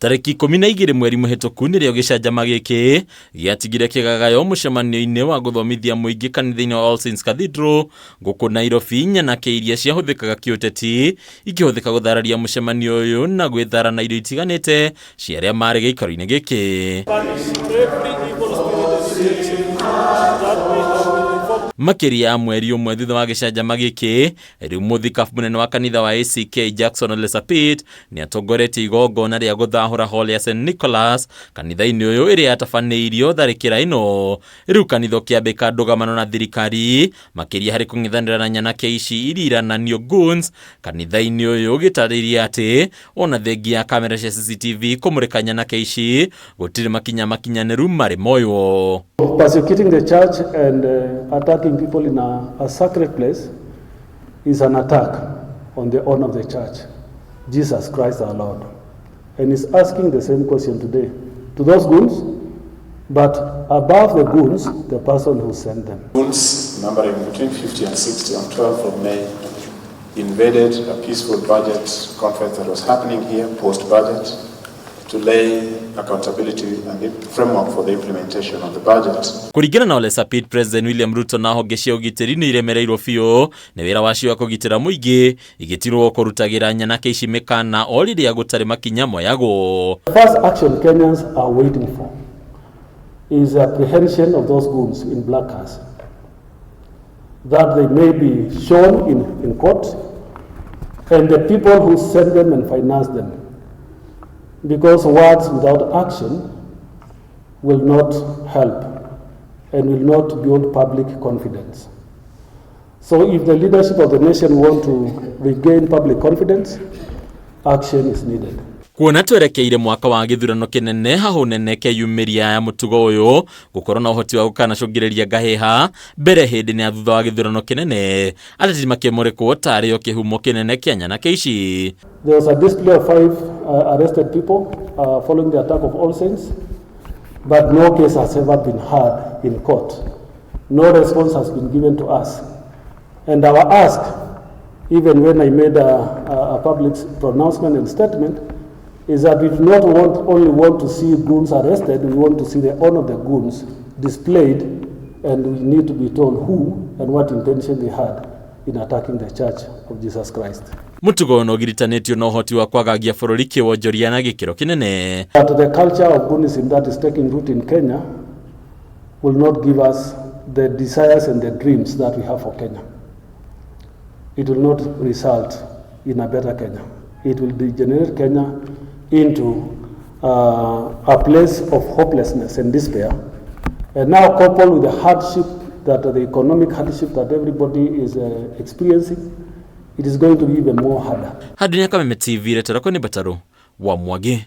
Tariki 12 mweri muhituku nirio gicanjama giki giatigire kigagayo mucemanio-ini wa guthomithia muingi kanitha-ini wa All Saints Cathedral GUKU NAIROBI NYANAKE iria ciahuthikaga kiuteti ikihuthika guthararia mucemanio uyu na gwithara na irio itiganite ciaria mari giikaro-ini giki. Makiria ya mweri umwe thutha wa gicanjama giki riu muthikabu munene wa kanitha wa ACK Jackson SAPIT ni atongoretie igongona ria guthahura hall ya St Nicholas kanitha-ini uyu iria yatabaneirio tharikira ino. Riu kanitha kiambika ndugamano na thirikari makiria hari kung'ithanira na nyanake ici irirananio GOONS kanitha-ini uyu gitariria ati ona thengia ya kamera cia CCTV kumurika nyanake ici gutiri makinyaniru mari moyo. Persecuting the church and attacking people in a sacred place is an attack on the honor of the church, Jesus Christ our Lord. And he's asking the same question today to those goons, but above the goons, the person who sent them. Goons, numbering between 50 and 60 on 12th of May, invaded a peaceful budget conference that was happening here, post-budget, to lay accountability and the framework for the implementation of the budget. Kuringana na ole SAPIT, President William RUTO na honge cia ugitiri ni iremereirwo biu ni wira wacio wa kugitira muingi igitirwo kurutagira nyanake ici mikana o riria gutari makinya moyago. The first action Kenyans are waiting for is apprehension of those goons in black cars, that they may be shown in court, and the people who send them and finance them. Because words without action will not help and will not build public confidence. So if the leadership of the nation want to regain public confidence, action is needed. Kuona twerekeire mwaka wa githurano kinene hahu nene keyumiria ya mutugo uyu gukorwo na uhoti wa gukanacungiriria ngahiha mbere hindi ni thutha wa githurano kinene ateti makimurikwo tari o kihumo kinene kia nyanake ici. There was a display of 5 arrested people following the attack of All Saints, but no case has ever been heard in court. No response has been given to us. And our ask, even when I made a public pronouncement and statement, is that we do not only want to see goons arrested, we want to see the honor of the goons displayed, and we need to be told who and what intention they had in attacking the Church of Jesus Christ. Mutugo no giritanetio no hoti wa kwagagia bururi kiwonjoria na gikiro kinene. But the culture of goonism that is taking root in Kenya will not give us the desires and the dreams that we have for Kenya. It will not result in a better Kenya. It will degenerate Kenya into a place of hopelessness and despair. And now coupled with the hardship, the economic hardship that everybody is experiencing, it is going to be even more harder. Hadi Nyakame TV retera ko ni Bataru wa Mwage.